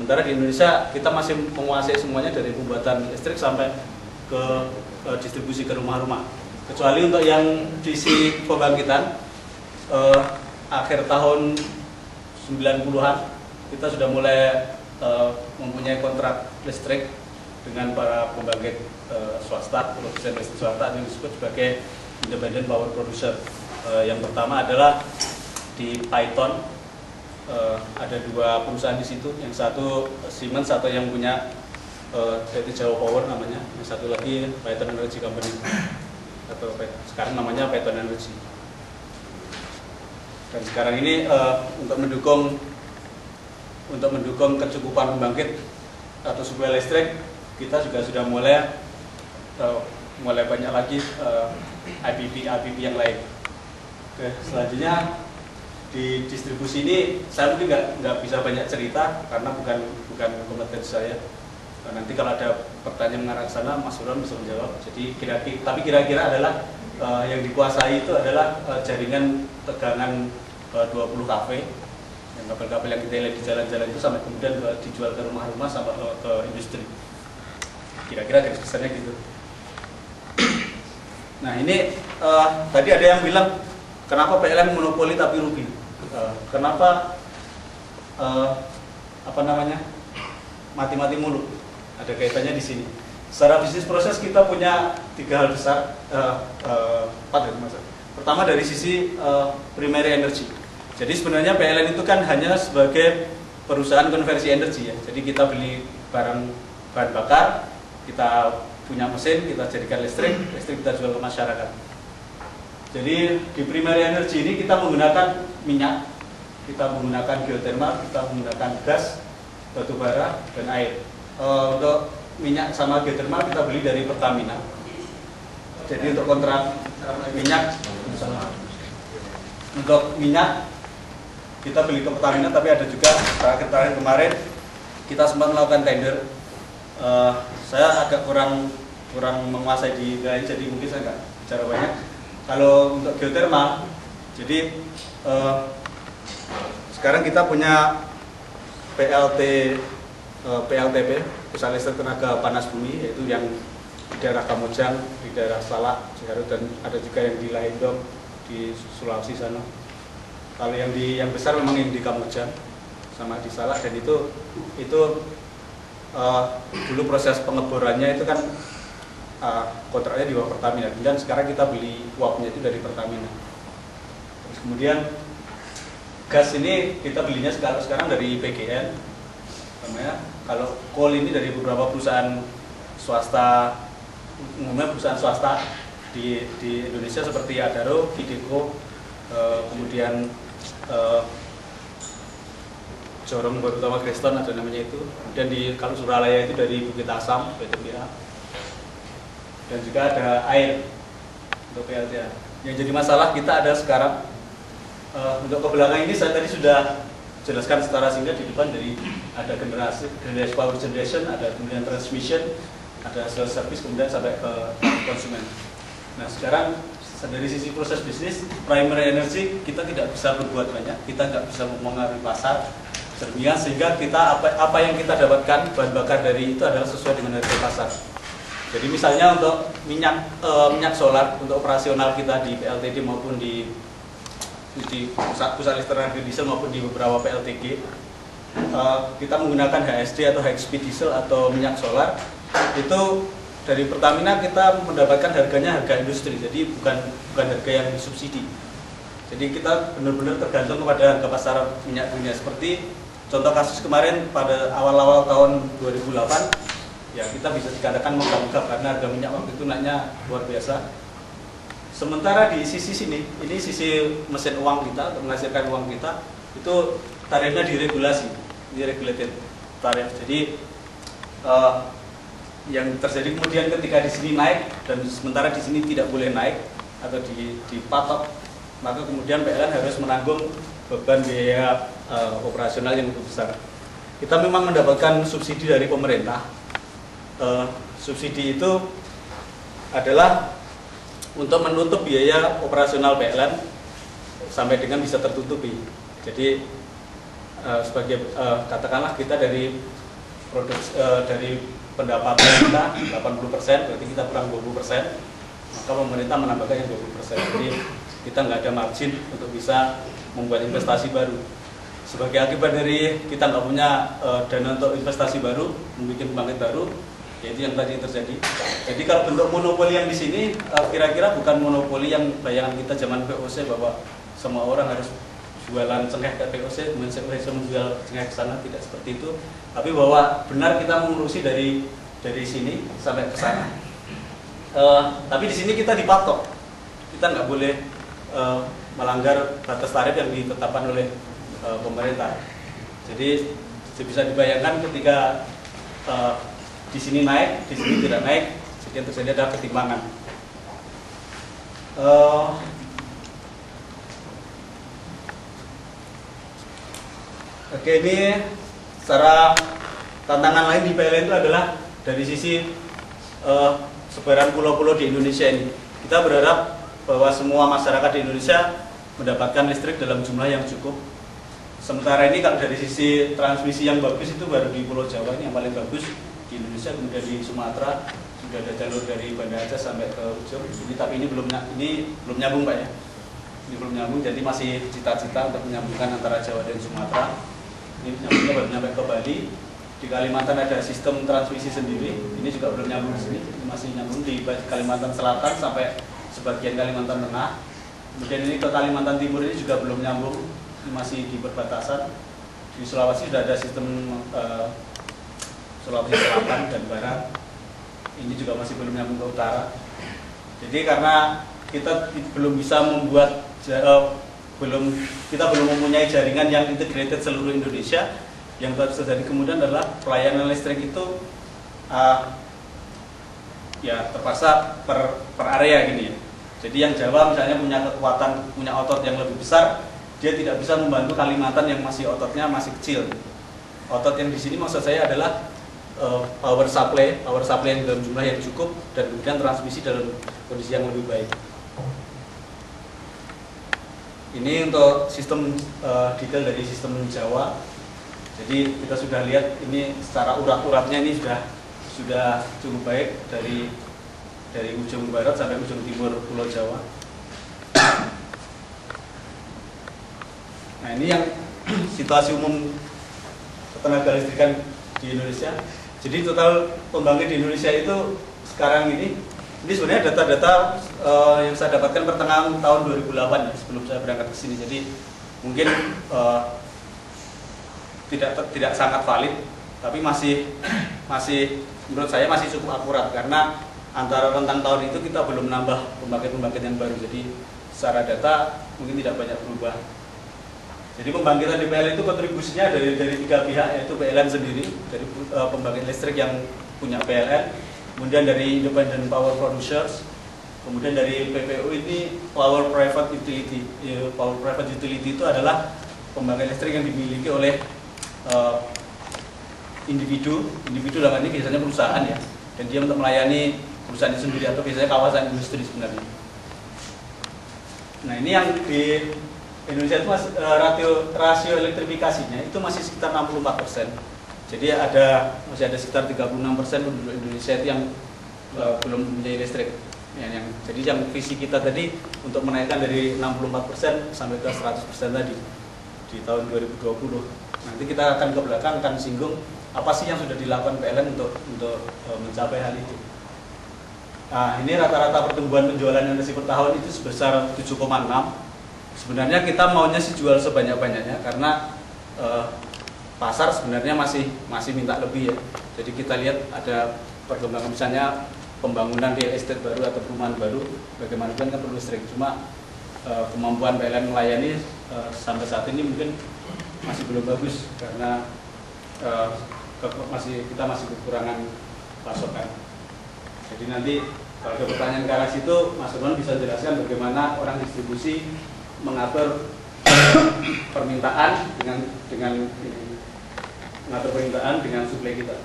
Sementara di Indonesia kita masih menguasai semuanya dari pembuatan listrik sampai ke distribusi ke rumah-rumah. Kecuali untuk yang diisi pembangkitan akhir tahun 90-an kita sudah mulai mempunyai kontrak listrik dengan para pembangkit swasta, produsen listrik swasta yang disebut sebagai independent power producer. Yang pertama adalah di Python, ada dua perusahaan di situ, yang satu Siemens atau yang punya PT Jawa Power namanya, yang satu lagi Python Energy Company atau sekarang namanya Python Energy. Dan sekarang ini untuk mendukung kecukupan pembangkit atau suplai listrik, kita juga sudah mulai banyak lagi IPP yang lain. Oke, selanjutnya di distribusi ini saya mungkin nggak bisa banyak cerita karena bukan kompetensi saya. Nanti kalau ada pertanyaan mengarah ke sana, Mas Suron bisa menjawab. Jadi kira-kira adalah yang dikuasai itu adalah jaringan tegangan 20 kV, yang kabel-kabel yang kita lihat di jalan-jalan itu sampai kemudian dijual ke rumah-rumah sampai ke industri. Kira-kira garis besarnya gitu. Nah ini tadi ada yang bilang kenapa PLN monopoli tapi rugi? Kenapa mati-mati mulu? Ada kaitannya di sini. Secara bisnis proses kita punya 3 hal besar, 4 ya Mas. Pertama dari sisi primary energy. Jadi sebenarnya PLN itu kan hanya sebagai perusahaan konversi energi ya. Jadi kita beli bahan bakar, kita punya mesin, kita jadikan listrik kita jual ke masyarakat. Jadi di primary energy ini kita menggunakan minyak, kita menggunakan geothermal, kita menggunakan gas, batu bara, dan air. Untuk minyak sama geothermal kita beli dari Pertamina. Jadi untuk kontrak minyak, untuk minyak kita beli ke Pertamina, tapi ada juga terakhir kemarin kita sempat melakukan tender. Saya agak kurang menguasai di lain, jadi mungkin saya nggak bicara banyak. Kalau untuk geothermal, jadi sekarang kita punya PLTP, Pusat Listrik Tenaga Panas Bumi, yaitu yang di daerah Kamojang, di daerah Salak, Garut, dan ada juga yang di Laindong, di Sulawesi sana. Kalau yang besar memang yang di Kamojang sama di Salak, dan itu dulu proses pengeborannya itu kan kontraknya di bawah Pertamina, dan sekarang kita beli uapnya itu dari Pertamina. Terus kemudian gas ini kita belinya sekarang dari PGN, namanya. Kalau coal ini dari beberapa perusahaan swasta, umumnya perusahaan swasta di Indonesia seperti Adaro, Videco, kemudian Jorong Baru Utama Kriston ada namanya itu. Kemudian kalau Suralaya itu dari Bukit Asam, PTBA. Dan juga ada air untuk PLTA. Yang jadi masalah kita ada sekarang untuk ke belakang ini saya tadi sudah jelaskan secara singkat di depan, dari ada generasi power generation, ada kemudian transmission, ada sales service, kemudian sampai ke konsumen. Nah sekarang dari sisi proses bisnis primary energy kita tidak bisa berbuat banyak, kita nggak bisa mempengaruhi pasar jerniah, sehingga kita apa yang kita dapatkan bahan bakar dari itu adalah sesuai dengan harga pasar. Jadi misalnya untuk minyak solar untuk operasional kita di PLTD maupun di pusat listrik tenaga diesel maupun di beberapa PLTG, kita menggunakan HSD atau high speed diesel atau minyak solar. Itu dari Pertamina kita mendapatkan harganya harga industri, jadi bukan harga yang disubsidi. Jadi kita benar-benar tergantung kepada harga pasar minyak dunia. Seperti contoh kasus kemarin pada awal-awal tahun 2008, ya kita bisa dikatakan megah-megah karena harga minyak waktu itu naiknya luar biasa. Sementara di sisi sini, ini sisi mesin uang kita, untuk menghasilkan uang kita, itu tarifnya diregulasi, regulated tarif. Jadi yang terjadi kemudian ketika di sini naik dan sementara di sini tidak boleh naik atau dipatok, maka kemudian PLN harus menanggung beban biaya operasional yang lebih besar. Kita memang mendapatkan subsidi dari pemerintah. Subsidi itu adalah untuk menutup biaya operasional PLN sampai dengan bisa tertutupi. Jadi sebagai katakanlah kita dari dari pendapatan kita 80%, berarti kita kurang 20%, maka pemerintah menambahkan yang 20%. Jadi kita nggak ada margin untuk bisa membuat investasi baru. Sebagai akibat dari kita nggak punya dana untuk investasi baru, membuat pembangkit baru, yaitu yang tadi terjadi. Jadi kalau bentuk monopoli yang di sini kira-kira bukan monopoli yang bayangan kita zaman VOC bahwa semua orang harus jualan cengkeh ke VOC, kemudian saya bisa menjual cengkeh ke sana, tidak seperti itu. Tapi bahwa benar kita mengurusi dari sini sampai ke sana. Tapi di sini kita dipatok, kita nggak boleh melanggar batas tarif yang ditetapkan oleh pemerintah. Jadi bisa dibayangkan ketika di sini naik, di sini tidak naik, jadi yang terjadi adalah ketimpangan. Oke, ini secara tantangan lain di PLN itu adalah dari sisi sebaran pulau-pulau di Indonesia ini. Kita berharap bahwa semua masyarakat di Indonesia mendapatkan listrik dalam jumlah yang cukup. Sementara ini kalau dari sisi transmisi yang bagus itu baru di Pulau Jawa ini yang paling bagus di Indonesia, kemudian di Sumatera sudah ada jalur dari Banda Aceh sampai ke ujung. Tapi ini belum nyambung Pak ya. Ini belum nyambung, jadi masih cita-cita untuk menyambungkan antara Jawa dan Sumatera. Ini nyambungnya baru nyampe ke Bali. Di Kalimantan ada sistem transmisi sendiri, ini juga belum nyambung di sini, ini masih nyambung di Kalimantan Selatan sampai sebagian Kalimantan Tengah. Kemudian ini ke Kalimantan Timur ini juga belum nyambung, ini masih di perbatasan. Di Sulawesi sudah ada sistem Sulawesi Selatan dan Barat, ini juga masih belum nyambung ke utara. Jadi karena kita belum bisa membuat kita belum mempunyai jaringan yang integrated seluruh Indonesia, yang terjadi kemudian adalah pelayanan listrik itu ya terpaksa per area gini ya. Jadi yang Jawa misalnya punya kekuatan, punya otot yang lebih besar, dia tidak bisa membantu Kalimantan yang masih ototnya masih kecil. Otot yang di sini maksud saya adalah power supply yang dalam jumlah yang cukup dan kemudian transmisi dalam kondisi yang lebih baik. Ini untuk sistem detail dari sistem Jawa. Jadi kita sudah lihat ini secara urat-uratnya ini sudah cukup baik dari ujung barat sampai ujung timur Pulau Jawa. Nah ini yang situasi umum ketenaga listrikan di Indonesia. Jadi total pembangkit di Indonesia itu sekarang ini sebenarnya data-data yang saya dapatkan pertengahan tahun 2008 ya, sebelum saya berangkat ke sini. Jadi mungkin tidak sangat valid, tapi masih menurut saya masih cukup akurat karena antara rentang tahun itu kita belum nambah pembangkit yang baru. Jadi secara data mungkin tidak banyak berubah. Jadi pembangkitan di PLN itu kontribusinya dari tiga pihak, yaitu PLN sendiri, dari pembangkit listrik yang punya PLN, kemudian dari Independent Power Producers, kemudian dari PPU ini Power Private Utility. Power Private Utility itu adalah pembangkit listrik yang dimiliki oleh individu dalam ini biasanya perusahaan ya, dan dia untuk melayani perusahaan itu sendiri atau biasanya kawasan industri sebenarnya. Nah ini yang di Indonesia itu rasio elektrifikasinya itu masih sekitar 64%. Jadi masih ada sekitar 36% penduduk Indonesia itu yang belum mempunyai listrik. Jadi yang visi kita tadi untuk menaikkan dari 64% sampai ke 100% tadi di tahun 2020. Nanti kita akan ke belakang akan singgung apa sih yang sudah dilakukan PLN untuk mencapai hal itu. Nah, ini rata-rata pertumbuhan penjualan energi per tahun itu sebesar 7,6. Sebenarnya kita maunya sih jual sebanyak-banyaknya karena pasar sebenarnya masih minta lebih ya. Jadi kita lihat ada perkembangan misalnya pembangunan real estate baru atau perumahan baru, bagaimanapun kan perlu listrik. Cuma kemampuan PLN melayani sampai saat ini mungkin masih belum bagus karena kita masih kekurangan pasokan. Jadi nanti kalau ada pertanyaan ke arah situ, Mas Ron bisa jelaskan bagaimana orang distribusi mengatur permintaan dengan mengatur permintaan dengan suplai kita.